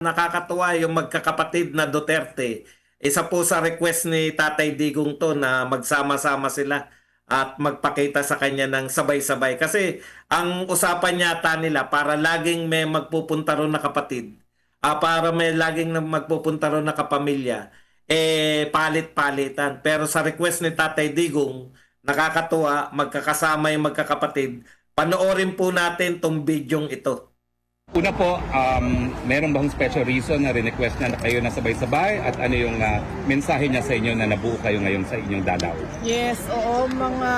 Nakakatuwa yung magkakapatid na Duterte. Isa po sa request ni Tatay Digong to na magsama-sama sila at magpakita sa kanya ng sabay-sabay. Kasi ang usapan yata nila para laging may magpupunta ron na kapatid, para may laging magpupunta ron na kapamilya, palit-palitan. Pero sa request ni Tatay Digong, nakakatuwa, magkakasama yung magkakapatid. Panoorin po natin tong bidyong ito. Una po, meron bang special reason na request na kayo na sabay-sabay at ano yung mensahe niya sa inyo na nabuo kayo ngayon sa inyong dalaw? Yes, oo, mga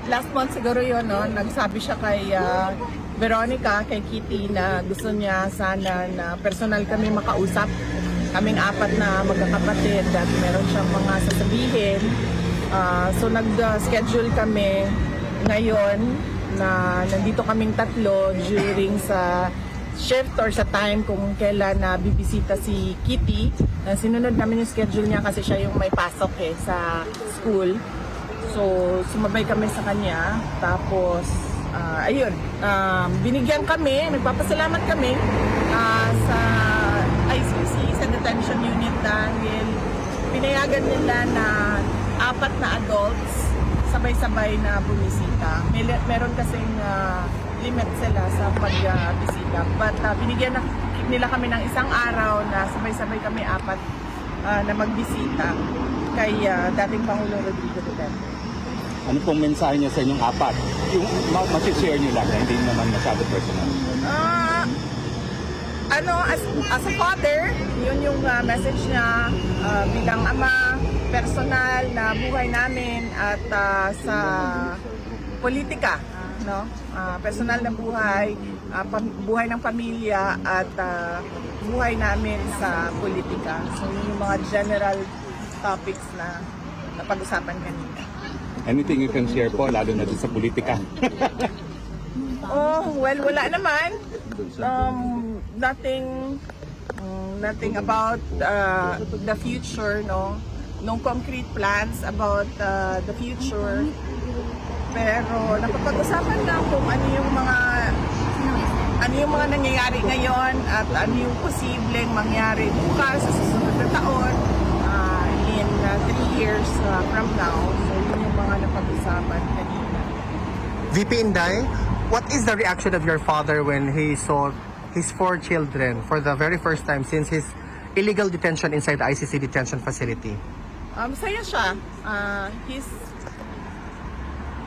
last month siguro yun, no? Nagsabi siya kay Veronica, kay Kitty na gusto niya sana na personal kami makausap. Kaming apat na magkakapatid at meron siyang mga sasabihin. So nag-schedule kami ngayon na nandito kaming tatlo during sa shift or sa time kung kailan na bibisita si Kitty. Sinunod namin yung schedule niya kasi siya yung may pasok sa school. So, sumabay kami sa kanya. Tapos, ayun, binigyan kami, nagpapasalamat kami sa ICC, sa detention unit dahil pinayagan nila na 4 na adults sabay-sabay na bumisita. Meron kasing limit sila sa pagbisita. But binigyan nila kami ng isang araw na sabay-sabay kami 4 na magbisita kay dating Pangulong Rodrigo Duterte. Ano pong mensahe niya sa inyong apat? Yung masishare niyo lang, hindi naman masyado personal. As a father, yun yung message niya bilang ama, personal na buhay namin at sa politika, no? Personal na buhay, buhay ng pamilya at buhay namin sa politika. So yun yung mga general topics na napag-usapan kanina. Anything you can share po, lalo na dun sa politika? Oh, well, wala naman. Nothing about the future, no? No concrete plans about the future. Pero napapag-usapan lang kung ano yung mga nangyayari ngayon at ano yung posibleng mangyari bukas sa susunod na taon in 3 years from now. So yun yung mga napag-usapan kanina. VP Inday, what is the reaction of your father when he saw his 4 children for the very first time since his illegal detention inside the ICC detention facility? Masaya siya.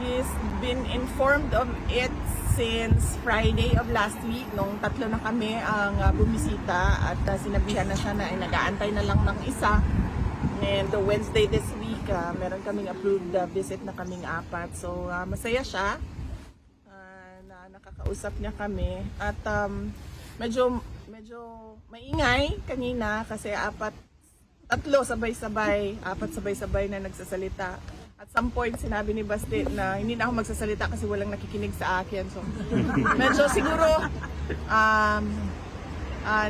He's been informed of it since Friday of last week nung 3 na kami ang bumisita at sinabihan na siya na ay nag-aantay na lang ng isa. And Wednesday this week, meron kaming approved visit na kaming 4. So masaya siya na nakakausap niya kami. At medyo maingay kanina kasi 3 sabay-sabay, 4 sabay-sabay na nagsasalita. At some point, sinabi ni Basti na hindi na ako magsasalita kasi walang nakikinig sa akin. So, medyo siguro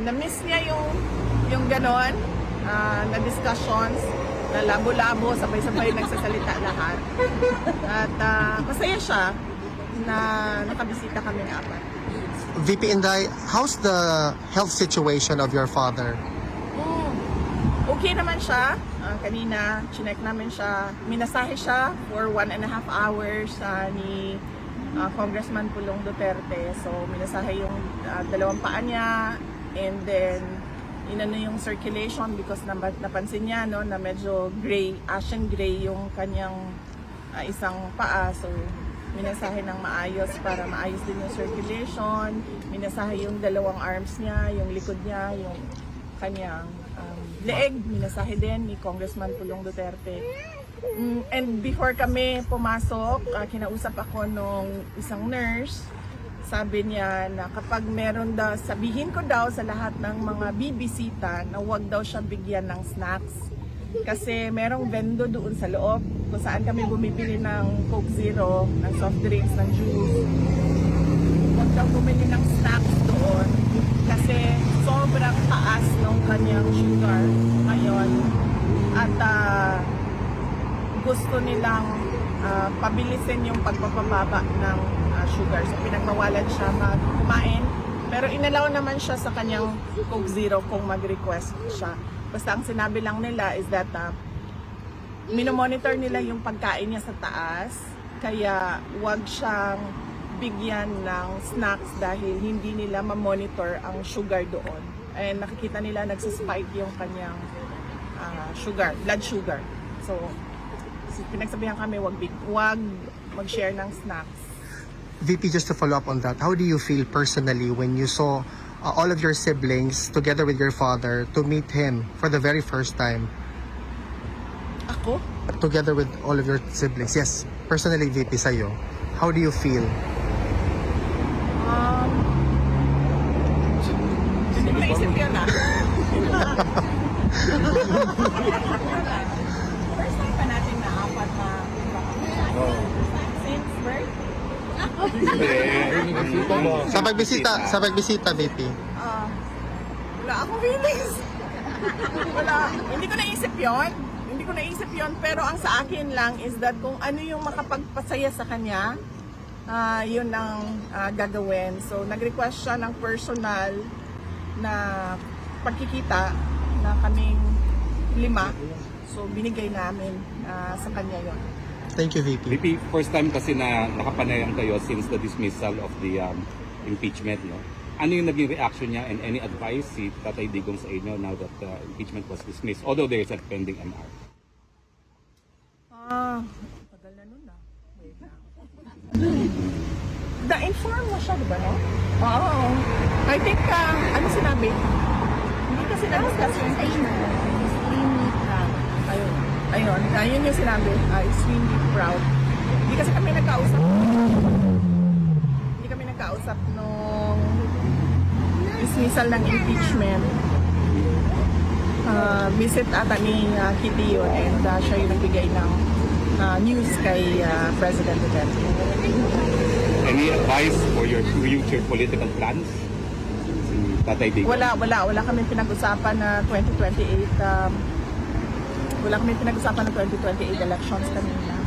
na-miss niya yung ganon na discussions, na labo-labo, sabay-sabay nagsasalita lahat. At masaya siya na nakabisita kami ng 4. VP Inday, how's the health situation of your father? Okay naman siya. Kanina, chinek namin siya. Minasahe siya for 1.5 hours ni Congressman Pulong Duterte. So, minasahe yung 2 paa niya. And then, inano yung circulation because napansin niya no, na medyo gray, ashen gray yung kanyang isang paa. So, minasahe ng maayos para maayos din yung circulation. Minasahe yung 2 arms niya, yung likod niya, yung kanyang leeg, minasahe din ni Congressman Pulong Duterte. And before kami pumasok, kinausap ako nung isang nurse. Sabi niya na kapag meron daw, sabihin ko daw sa lahat ng mga bibisita na huwag daw siya bigyan ng snacks. Kasi merong vendo doon sa loob kung saan kami bumibili ng Coke Zero, ng soft drinks, ng juice. Huwag daw bumili ng snacks doon kasi sobrang taas ng kanyang sugar ngayon at gusto nilang pabilisin yung pagpapababa ng sugar. So pinagbawalan siya kumain Pero inalaw naman siya sa kanyang Coke Zero kung mag-request siya. Basta ang sinabi lang nila is that minomonitor nila yung pagkain niya sa taas, kaya wag siyang bigyan ng snacks dahil hindi nila ma-monitor ang sugar doon. And nakikita nila nagsispike yung kanyang sugar, blood sugar. So, pinagsabihan kami wag mag-share ng snacks. VP, just to follow up on that, how do you feel personally when you saw all of your siblings together with your father to meet him for the very first time? Ako? Together with all of your siblings. Yes, personally, VP, sa'yo. How do you feel? Hindi ko naisip yun First time pa natin na apat na since birth? Sa pagbisita, VP. Wala akong feelings. Hindi ko naisip yon. Pero ang sa akin lang is that kung ano yung makapagpasaya sa kanya, yun ang gagawin. So, nag-request siya ng personal na pagkikita na kaming 5. So, binigay namin sa kanya yon. Thank you, VP. VP, first time kasi na nakapanayam kayo since the dismissal of the impeachment, no? Ano yung naging reaction niya and any advice si Tatay Digong sa inyo now that the impeachment was dismissed, although there is a pending MR? Tagal na nun Wait lang. Na-inform mo siya, di ba, no? Oo. I think, ano sinabi? Hindi kasi na-discuss yung Ayun, yun yung sinabi. Extremely proud. Hindi kasi kami nagkausap nung dismissal ng impeachment. Visit ata ni Kitty yun and siya yung nagbigay ng news kay President Duterte. Any advice for your future political plans? Si Tatay Digong? Wala kami pinag-usapan na 2028 wala kami pinag-usapan ng 2028 elections kanina.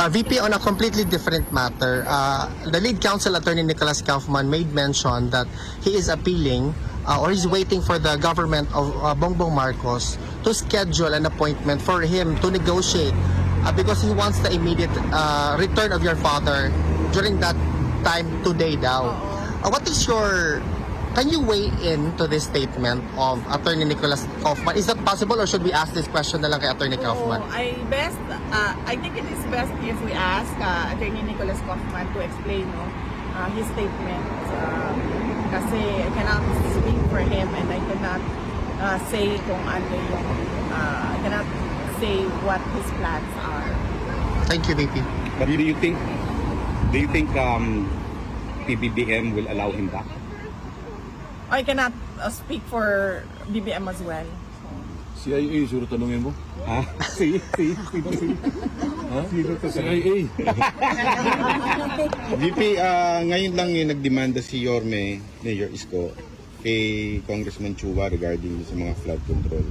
VP, on a completely different matter, the lead counsel attorney Nicholas Kaufman made mention that he is appealing or he's waiting for the government of Bongbong Marcos to schedule an appointment for him to negotiate because he wants the immediate return of your father during that time today daw. What is your... Can you weigh in to this statement of Attorney Nicholas Kaufman? Is that possible or should we ask this question na lang kay Attorney Kaufman? I think it is best if we ask Attorney Nicholas Kaufman to explain his statement. Kasi I cannot speak for him and I cannot say kung ano yung I cannot say what his plans are. Thank you, VP. But do you think PBBM will allow him back? I cannot speak for BBM as well. CIA, siguro tanungin mo? Ha? Sino? Ha? CIA. VP, ngayon lang yung nagdemanda si Yorme, Mayor Isko, kay Congressman Chua regarding sa mga flood control.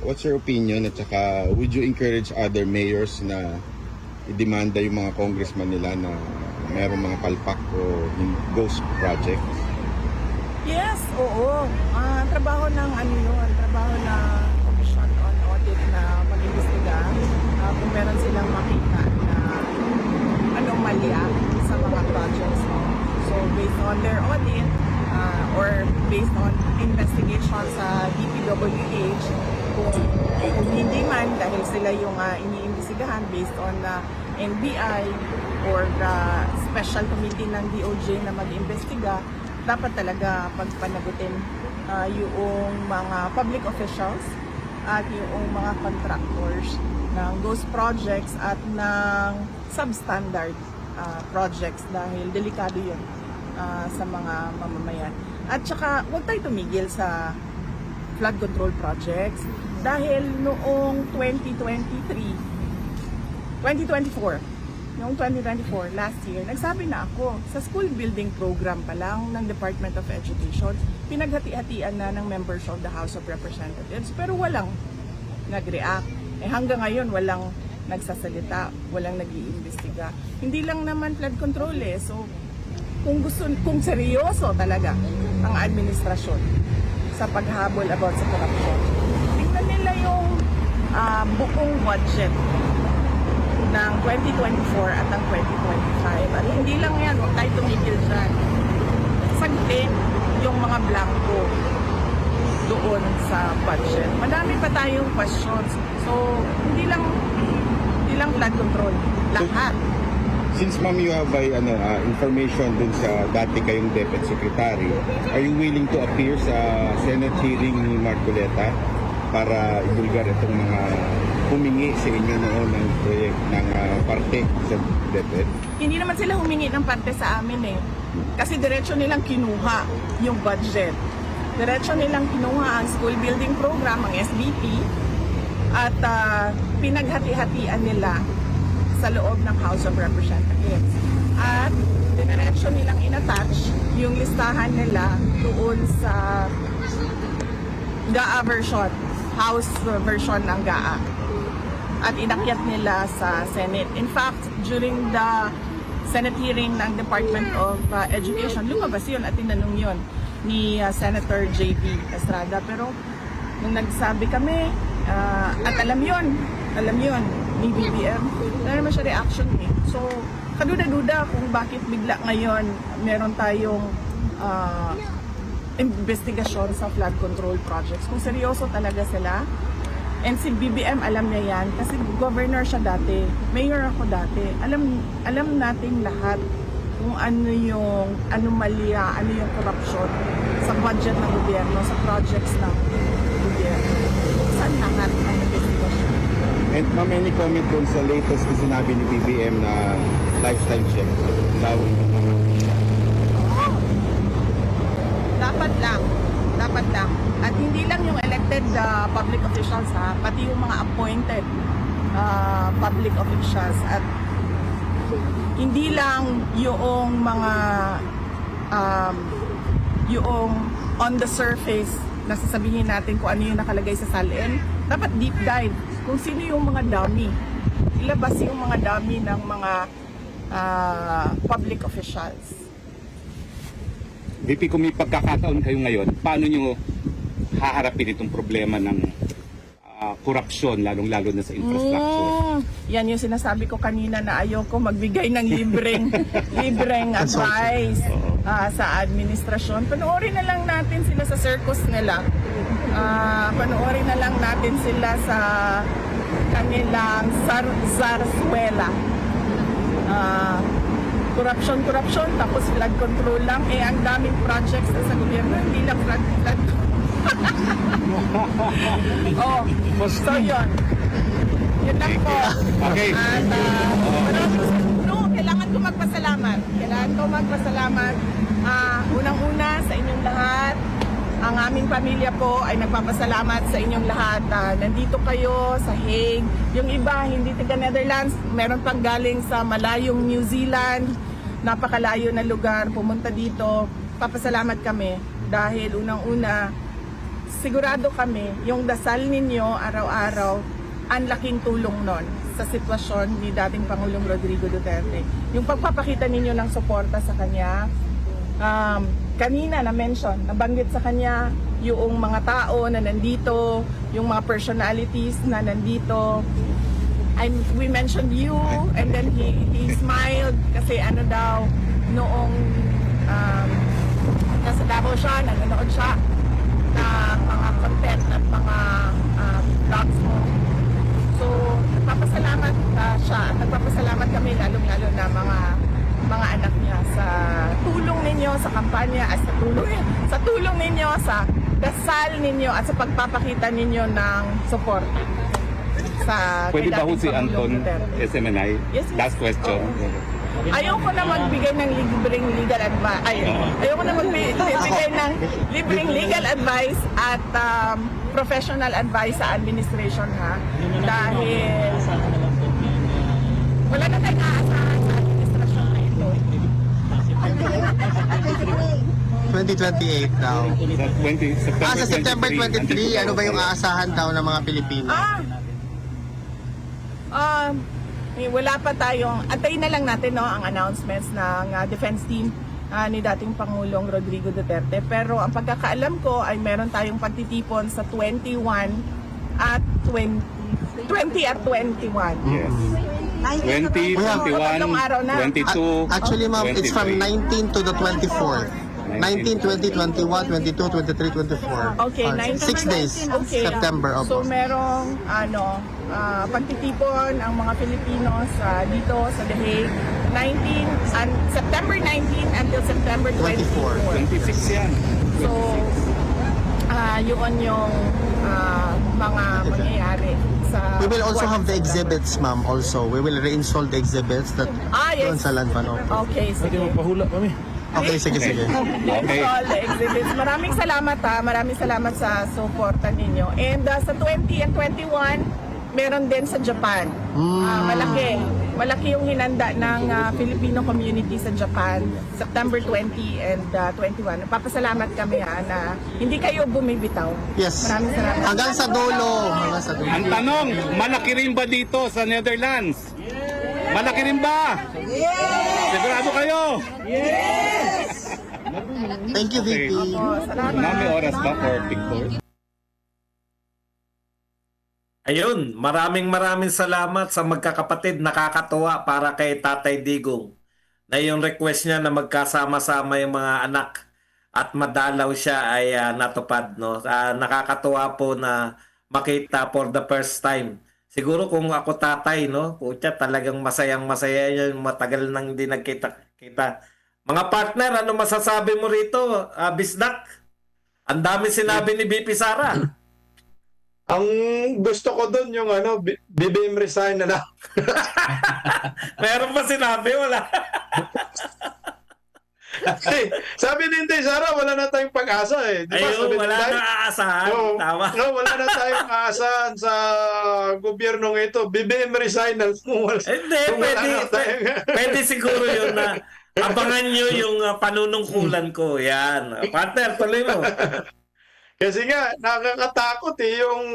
What's your opinion at saka would you encourage other mayors na i-demanda yung mga congressman nila na mayroong mga palpak o ghost projects? Yes, oo. Trabaho ng trabaho na Commission on Audit na mag-imbestiga kung meron silang makita na anomalya sa mga projects. So based on their audit or based on investigation sa DPWH, kung hindi man dahil sila yung iniimbestigahan based on NBI or the special committee ng DOJ na mag-imbestiga, dapat talaga pagpanagutin yung mga public officials at yung mga contractors ng ghost projects at ng substandard projects dahil delikado yun sa mga mamamayan. At saka huwag tayo tumigil sa flood control projects dahil noong 2024, last year, nagsabi na ako, sa school building program pa lang ng Department of Education, pinaghati-hatian na ng members of the House of Representatives, pero walang nag-react. Hanggang ngayon, walang nagsasalita, walang nag-iimbestiga. Hindi lang naman flood control So, kung seryoso talaga ang administrasyon sa paghabol about sa corruption, tingnan nila yung buong budget ng 2024 at ng 2025. At hindi lang yan, huwag tayo tumigil dyan. Sagutin yung mga blanco doon sa budget. Madami pa tayong questions. So, hindi lang flood control. Lahat. Since ma'am you have information dun sa dati kayong Deputy Secretary, are you willing to appear sa Senate hearing ni Marcoleta para ibulgar itong mga humingi sa inyo noon ng proyekt ng parte sa DepEd? Hindi naman sila humingi ng parte sa amin eh. Kasi diretso nilang kinuha yung budget. Diretso nilang kinuha ang school building program, ang SBP, at pinaghati-hatian nila sa loob ng House of Representatives. At diretso nilang inattach yung listahan nila doon sa GAA version, House version ng GAA. At inakyat nila sa Senate. In fact, during the Senate hearing ng Department of Education, lumabas yun at tinanong yun ni Senator J.B. Estrada. Pero nung nagsabi kami, at alam yun ni BBM, wala naman siya reaction eh. So, kaduda-duda kung bakit bigla ngayon meron tayong investigasyon sa flood control projects. Kung seryoso talaga sila, and si BBM alam niya yan kasi governor siya dati, mayor ako dati. Alam natin lahat kung ano yung anomalya, ano yung corruption sa budget ng gobyerno, sa projects ng gobyerno. Saan lahat ang investigasyon? And ma'am, any comment dun sa latest na sinabi ni BBM na lifetime check? Dapat lang. At hindi lang yung elected public officials ha, pati yung mga appointed public officials. At hindi lang yung mga yung on the surface na sasabihin natin kung ano yung nakalagay sa salin. Dapat deep dive kung sino yung mga dummy. Ilabas yung mga dummy ng mga public officials. VP, kung may pagkakataon kayo ngayon, paano nyo haharapin itong problema ng korupsyon, lalong-lalo na sa infrastructure? Yan yung sinasabi ko kanina na ayoko magbigay ng libreng advice sa administrasyon. Panoorin na lang natin sila sa circus nila. Panoorin na lang natin sila sa kanilang zarzuela. Corruption, tapos flood control lang. Eh, ang daming projects na sa gobyerno, hindi lang flood. So yun. Yun lang po. Okay. At kailangan ko magpasalamat. Unang-una sa inyong lahat. Ang aming pamilya po ay nagpapasalamat sa inyong lahat. Nandito kayo sa Hague. Yung iba, hindi taga Netherlands. Meron pang galing sa malayong New Zealand. Napakalayo na lugar. Pumunta dito. Papasalamat kami. Dahil unang-una, sigurado kami, yung dasal ninyo araw-araw, ang laking tulong nun sa sitwasyon ni dating Pangulong Rodrigo Duterte. Yung pagpapakita ninyo ng suporta sa kanya, kanina nabanggit sa kanya yung mga tao na nandito, yung mga personalities na nandito. We mentioned you, and then he smiled kasi ano daw, noong nasa Davao siya, nanonood siya ng mga content at mga vlogs mo. So, nagpapasalamat siya at nagpapasalamat kami lalong-lalo na mga anak niya sa tulong ninyo sa kampanya at sa tulong ninyo sa dasal ninyo at sa pagpapakita ninyo ng support sa Pwede ba ho si Pangulong Anton Duterte. SMNI? Yes. Last question. Ayoko na magbigay ng libreng legal advice. Ayoko na magbigay ng libreng legal advice at professional advice sa administration ha. Dahil wala na tayong aasahan sa administrasyon na ito. 2028 daw. Sa September 23, ano ba yung aasahan daw ng mga Pilipino? Wala pa tayong, antayin na lang natin no, ang announcements ng defense team ni dating Pangulong Rodrigo Duterte. Pero ang pagkakaalam ko ay meron tayong pagtitipon sa 21 at 20 at 21. Yes. 20, Tatlong araw na. 22, Actually, ma'am, it's from 23. 19 to the 24th. 19, 20, 21, 22, 23, 24. Okay, 19. 6 days. Okay. September, So opo. merong pagtitipon ang mga Filipinos dito sa The Hague 19 and September 19 until September 24. 26 yan. So yun yung mga mangyayari sa We will also have the exhibits, ma'am, also. We will reinstall the exhibits that yes. doon sa Land Pano. Okay, sige. Pahula kami. Okay, sige, sige. Okay. All the exhibits. Maraming salamat Maraming salamat sa suporta ninyo. And sa 20 and 21, meron din sa Japan. Malaki yung hinanda ng Filipino community sa Japan, September 20 and 21. Papasalamat kami na hindi kayo bumibitaw. Yes. Maraming salamat. Hanggang sa dulo. Hanggang sa dulo. Ang tanong, malaki rin ba dito sa Netherlands? Malaki rin ba? Yes! Sigurado kayo? Thank you, VP. Salamat. May oras ba for Victor? Ayun, maraming salamat sa magkakapatid. Nakakatuwa para kay Tatay Digong na yung request niya na magkasama-sama yung mga anak at madalaw siya ay natupad. No? Nakakatuwa po na makita for the first time. Siguro kung ako tatay, no? Putya, talagang masayang-masaya yun. Matagal nang hindi nagkita-kita. Mga partner, ano masasabi mo rito, Bisdak? Ang dami sinabi ni BP Sara. Ang gusto ko doon yung BBM resign na lang. Meron pa sinabi? Wala. Kasi sabi ni Inday Sara, wala na tayong pag-asa eh. Di ba? Ayun, Sabi ni wala Inday, na aasahan. Oo, Tama. no, wala na tayong aasahan sa gobyernong ito. BBM resign na lang. Hindi, Kung wala na tayong- pwede siguro yun na abangan nyo yung panunungkulan ko. Yan. Partner, tuloy mo. Kasi nga, nakakatakot yung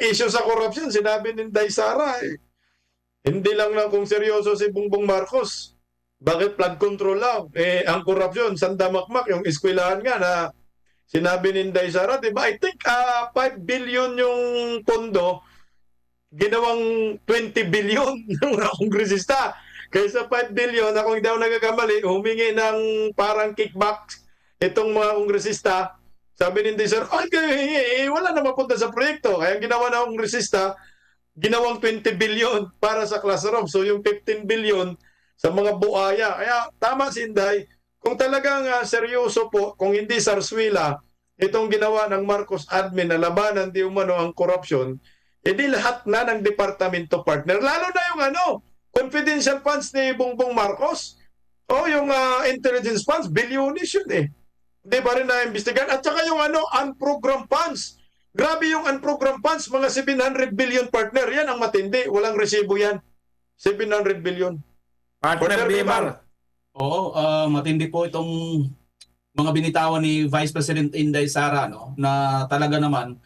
issue sa corruption. Sinabi ni Inday Sara eh. Hindi lang na kung seryoso si Bongbong Marcos. Bakit flood control lang? Ang korupsyon, sandamakmak, yung eskwelahan nga na sinabi ni Inday Sara, diba? I think 5 billion yung pondo, ginawang 20 billion ng mga kongresista. Kaysa 5 billion, na kung hindi ako nagagamali, humingi ng parang kickback itong mga kongresista. Sabi ni Inday Sara, wala na mapunta sa proyekto. Kaya ang ginawa ng kongresista, ginawang 20 billion para sa classroom. So yung 15 billion, sa mga buaya. Kaya tama si Inday, kung talagang seryoso po, kung hindi sarswila, itong ginawa ng Marcos admin na labanan di umano ang korupsyon, edi lahat na ng departamento partner. Lalo na yung confidential funds ni Bongbong Marcos. O yung intelligence funds, bilyonis yun eh. Hindi pa rin na-imbestigahan. At saka yung unprogrammed funds. Grabe yung unprogrammed funds, mga 700 billion partner. Yan ang matindi. Walang resibo yan. 700 billion. Partner Bimar. Oo, matindi po itong mga binitawan ni Vice President Inday Sara, no, na talaga naman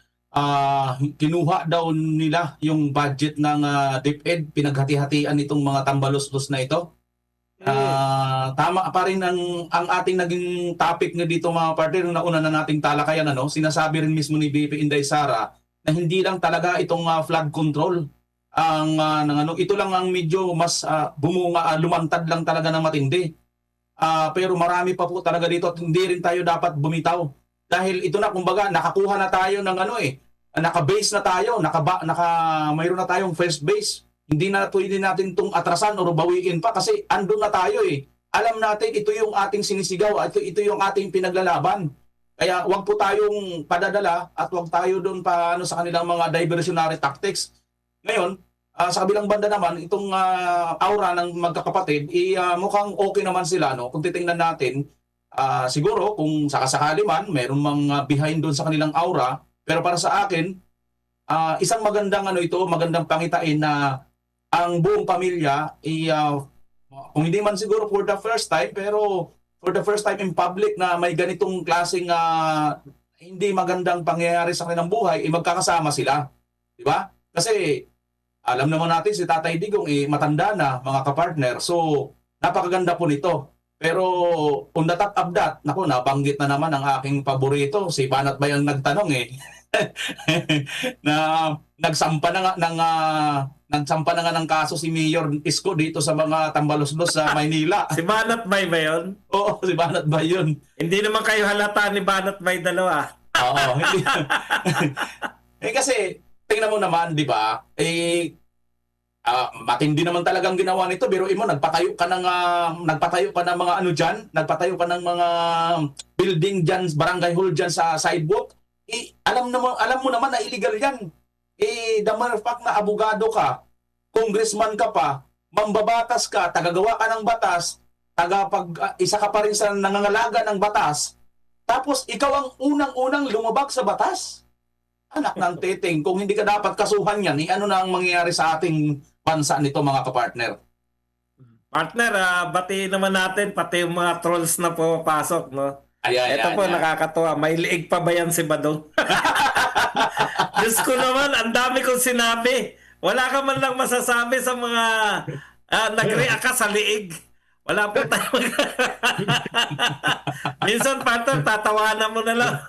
kinuha daw nila yung budget ng DepEd, pinaghati-hatian itong mga tambaluslos na ito. Tama pa rin ang ating naging topic nga dito mga partner nung nauna na nating talakayan, sinasabi rin mismo ni BP Inday Sara na hindi lang talaga itong flood control ang ito lang ang medyo mas lumantad lang talaga ng matindi. Pero marami pa po talaga dito at hindi rin tayo dapat bumitaw. Dahil ito na, kumbaga, nakakuha na tayo ng naka-base na tayo, mayroon na tayong first base. Hindi na pwede natin itong atrasan o bawiin pa kasi andun na tayo eh. Alam natin, ito yung ating sinisigaw at ito yung ating pinaglalaban. Kaya wag po tayong padadala at wag tayo doon sa kanilang mga diversionary tactics. Ngayon, sa kabilang banda naman, itong aura ng magkakapatid, mukhang okay naman sila. No? Kung titingnan natin, siguro kung sakasakali man, meron mga behind doon sa kanilang aura. Pero para sa akin, isang magandang magandang pangitain na ang buong pamilya, kung hindi man siguro for the first time, pero for the first time in public na may ganitong klaseng hindi magandang pangyayari sa kanilang buhay, magkakasama sila. Diba? Kasi alam naman natin si Tatay Digong matanda na mga kapartner. So napakaganda po nito. Pero on the top of that, naku, nabanggit na naman ang aking paborito, si Banat Bayan nagtanong eh. na nagsampa na nga ng kaso si Mayor Isko dito sa mga tambaluslos sa Maynila. Si Banat Bay ba yun? Oo, si Banat Bayan. Hindi naman kayo halata ni Banat Bay dalawa. Oo, hindi. Kasi tingnan mo naman, 'di ba? Matindi naman talagang ginawa nito. Pero imo nagpatayo ka ng mga ano diyan, nagpatayo ka ng mga building diyan, barangay hall diyan sa sidewalk. Alam mo naman na illegal 'yan. The matter of fact na abogado ka, congressman ka pa, mambabatas ka, tagagawa ka ng batas, isa ka pa rin sa nangangalaga ng batas. Tapos ikaw ang unang-unang lumabag sa batas. Anak ng teteng, kung hindi ka dapat kasuhan yan, ano na ang mangyayari sa ating bansa nito, mga kapartner? Partner, batiin naman natin pati yung mga trolls na pumapasok, no? Ito po, nakakatuwa. May liig pa ba yan si Badong? Diyos ko naman, ang dami kong sinabi. Wala ka man lang masasabi sa mga nag-react ka sa liig. Wala po tayo. Minsan, partner, tatawanan mo na lang.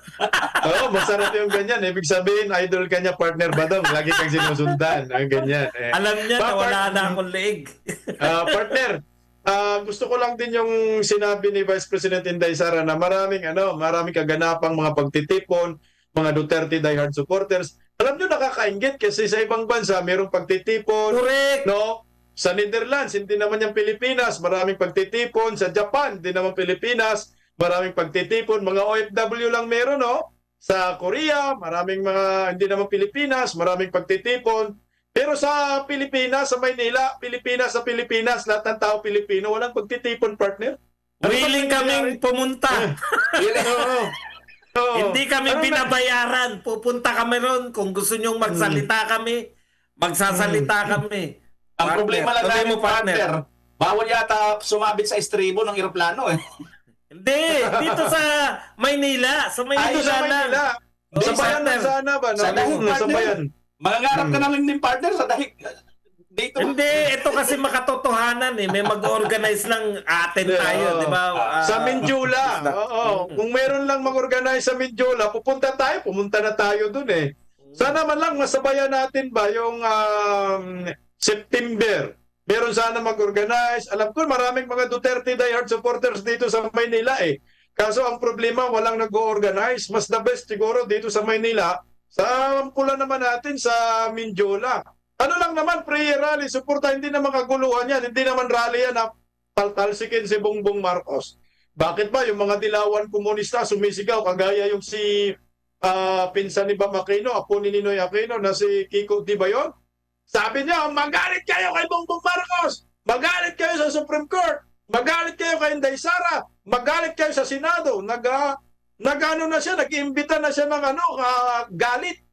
Oo, masarap yung ganyan. Ibig sabihin, idol ka niya, partner Badong. Lagi kang sinusundan. Ang ganyan. Alam niya na wala na akong liig. Partner, gusto ko lang din yung sinabi ni Vice President Inday Sara na maraming kaganapang mga pagtitipon, mga Duterte diehard supporters. Alam nyo, nakakaingit kasi sa ibang bansa mayroong pagtitipon. Correct! No? Sa Netherlands, hindi naman yung Pilipinas, maraming pagtitipon. Sa Japan, hindi naman Pilipinas, maraming pagtitipon. Mga OFW lang meron, no? Sa Korea, maraming mga hindi naman Pilipinas, maraming pagtitipon. Pero sa Pilipinas, sa Maynila, sa Pilipinas, lahat ng tao Pilipino, walang pagtitipon, partner. Willing kaming pumunta. Hindi kami binabayaran. Pupunta kami ron. Kung gusto nyong magsalita kami, magsasalita kami. Ang problema lang tuloy namin, mo, partner, bawal yata sumabit sa estribo ng eroplano eh. Hindi, dito sa Maynila. Sa Maynila. Dito sa Maynila. Oh, Sa bayan ng sana ba? Sa dahig, Sa partner. bayan. Mangangarap ka na lang din, partner, sa dahig. Dito. Hindi, ito kasi makatotohanan eh. May mag-organize lang atin tayo, di ba? Sa Mindjula. Oo. Kung meron lang mag-organize sa Mindjula, pumunta na tayo dun eh. Sana man lang masabayan natin ba yung September. Meron sana mag-organize. Alam ko maraming mga Duterte diehard supporters dito sa Maynila eh. Kaso ang problema, walang nag-organize. Mas the best siguro dito sa Maynila. Sa pula naman natin sa Mindjula. Ano lang naman, prayer rally, suporta, hindi naman kaguluhan yan. Hindi naman rally yan na talsikin si Bongbong Marcos. Bakit ba yung mga dilawan komunista sumisigaw, kagaya yung si pinsan ni Bam Aquino, apo ni Ninoy Aquino, na si Kiko, di ba yun? Sabi niya, magalit kayo kay Bongbong Marcos, magalit kayo sa Supreme Court, magalit kayo kay Inday Sara, magalit kayo sa Senado. Nag-ano na siya, nag-iimbita na siya ng galit.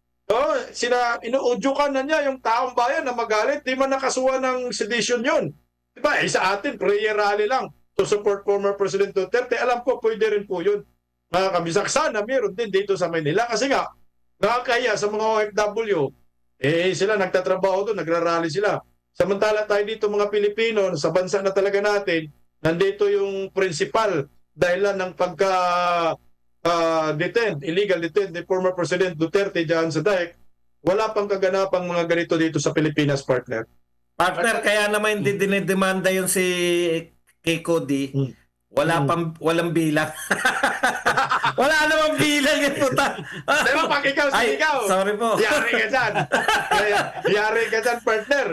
Inuudyukan na niya yung taong bayan na magalit. Di man nakasuha ng sedition yun. Diba? Sa atin, prayer rally lang to support former President Duterte. Alam ko, pwede rin po yun. Mga kamisak, sana meron din dito sa Maynila. Kasi nga, nakakaya sa mga OFW, sila nagtatrabaho doon, nagrarally sila. Samantala tayo dito mga Pilipino, sa bansa na talaga natin, nandito yung principal dahilan ng illegal detained ni former President Duterte dyan sa DAIC. Wala pang kaganapang mga ganito dito sa Pilipinas, partner. Partner, kaya naman hindi dinidemanda yung si Kiko D. Walang bilang. Wala namang bilang yung puta. Diba pag ikaw sinigaw? Sorry po. Yari ka dyan. Yari ka dyan, partner.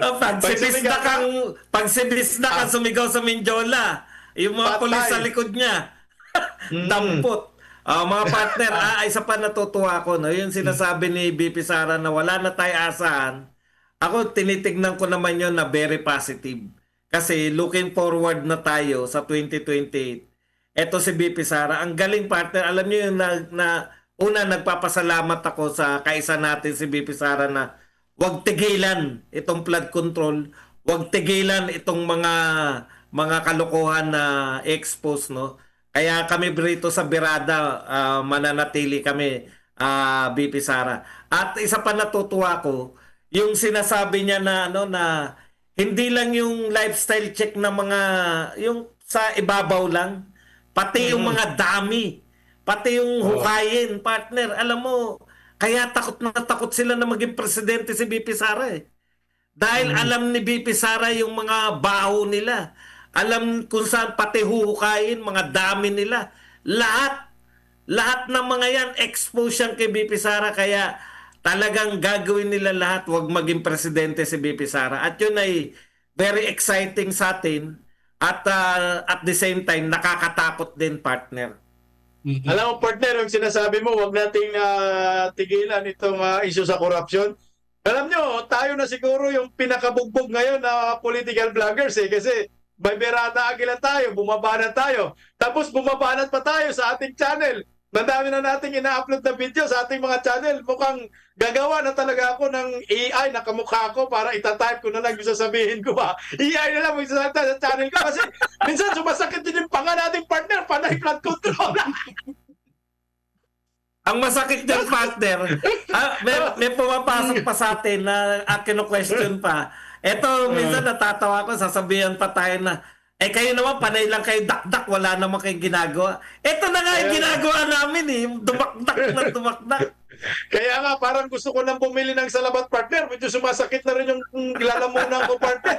Pagsibis na kang sumigaw sa Mindjula, yung mga Patay. pulis sa likod niya, dampot. Mga partner, isa pa natutuwa ko, no? Yung sinasabi ni BP Sara na wala na tayo asahan, ako tinitignan ko naman yun na very positive. Kasi looking forward na tayo sa 2028. Eto si BP Sara, ang galing partner. Alam niyo yung una nagpapasalamat ako sa kaisa natin si BP Sara na wag tigilan itong flood control, wag tigilan itong mga kalokohan na expose, no? Kaya kami rito sa Birada, mananatili kami, BP Sara. At isa pa natutuwa ko, yung sinasabi niya na hindi lang yung lifestyle check ng mga yung sa ibabaw lang. Pati yung mga dami. Pati yung hukayin, partner. Alam mo, kaya takot na takot sila na maging presidente si BP Sara eh. Dahil alam ni BP Sara yung mga baho nila. Alam kung saan pati huhukayin, mga dami nila. Lahat ng mga yan, expose yan kay BP Sara. Kaya talagang gagawin nila lahat, wag maging presidente si BP Sara. At yun ay very exciting sa atin. At at the same time, nakakatakot din, partner. Alam mo, partner, yung sinasabi mo, wag nating tigilan itong issue sa korupsyon. Alam nyo, tayo na siguro yung pinakabugbog ngayon na political vloggers eh. Kasi may berata agila tayo, bumabanat tayo. Tapos bumabanat pa tayo sa ating channel. Madami na nating ina-upload na video sa ating mga channel. Mukhang gagawa na talaga ako ng AI na kamukha ko para itatype ko na lang yung sasabihin ko ba. AI na lang magsasalita sa channel ko kasi minsan sumasakit din yung panga nating partner, panay flood control. Ang masakit ng partner, may pumapasok pa sa atin na kino-question pa. Ito, minsan natatawa ko, sasabihan pa tayo na, kayo naman, panay lang kayo dakdak, wala naman kayong ginagawa. Ito na nga yung ginagawa namin eh, yung dumakdak na dumakdak. Kaya nga, parang gusto ko nang bumili ng salabat partner. Medyo sumasakit na rin yung lalamunan ko partner.